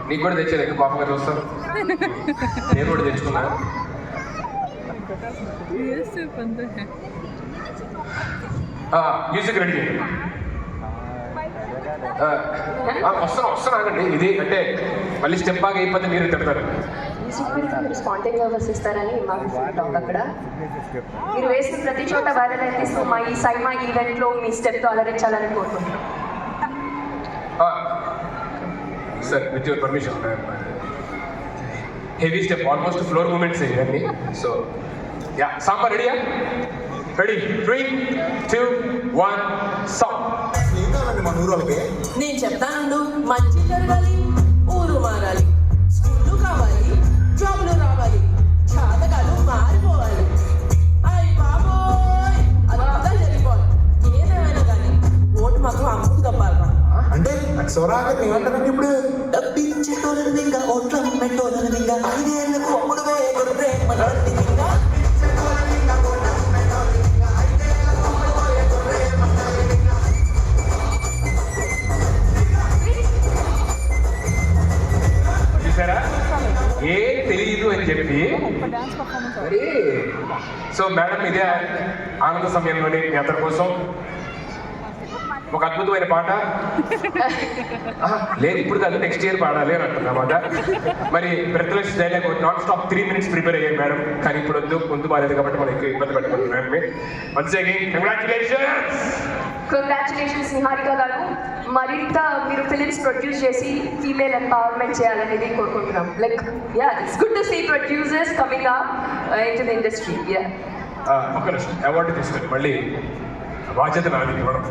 నీకు కూడా తెచ్చేది ఎక్కువ పాపంగా చూస్తాను. నేను కూడా తెచ్చుకున్నా. మ్యూజిక్ రెడీ చేయండి. వస్తున్నానండి. ఇది అంటే మళ్ళీ స్టెప్ బాగా అయిపోతే మీరు తిడతారు. మీరు స్పాంటేనియస్గా ఇస్తారని మాకు టాక్ అక్కడ. మీరు వేసిన ప్రతి చోట వైరల్ అయితే సో మా ఈ సైమా ఈవెంట్లో మీ స్టెప్తో అలరించాలని కోరుకుంటున్నాం. Sir with your permission, heavy step almost floor movements ఇవన్నీ. సో యా, సాంబార్ రెడీయా? Ready, 3, 2, 1 song. మన ఊరు వాళ్ళకి నేను చెప్తాను, మంచి జరగాలి, ఊరు మారాలి, స్కూళ్ళు కావాలి, జాబులు రావాలి, జాతకాలు మారిపోవాలి. అయ్యి బాబోయ్, అదంతా జరిగిపోవాలి. ఏదేమైనా కానీ ఓటు మాకు అమ్ముకు తప్పాలరా. అంటే అక్షరాగా ఏమంటారండి ఇప్పుడు? డబ్బిచ్చేటోళ్ళని ఇంకా ఓట్ల పెట్టోళ్ళని ఇంకా 5 ఏళ్లకు అమ్ముడు వేయగలరు ప్రేమ ఇంకా. చూసారా, ఏం తెలియదు అని చెప్పి మరి. సో మేడం, ఇదే ఆనంద సమయంలోని మీ అందరి కోసం ఒక అద్భుతమైన పాట. లేదు ఇప్పుడు కాదు, నెక్స్ట్ ఇయర్ పాడాలి అని అంటున్నమాట. మరి breathless dialogue non stop 3 minutes prepare అయ్యారు మేడం. కానీ ఇప్పుడు ముందు బాగాలేదు కాబట్టి మనం ఎక్కువ ఇబ్బంది పట్టుకుంటున్నాం. Once again congratulations Niharika garu. మరింత మీరు ఫిలిమ్స్ ప్రొడ్యూస్ చేసి ఫీమేల్ ఎంపవర్మెంట్ చేయాలనేది కోరుకుంటున్నాం. Like yeah, it's good to see producers coming up in to the industry. Yeah, ఒక నిమిషం, అవార్డు తీసుకొని మళ్ళీ బాధ్యత నాది ఇవ్వడం.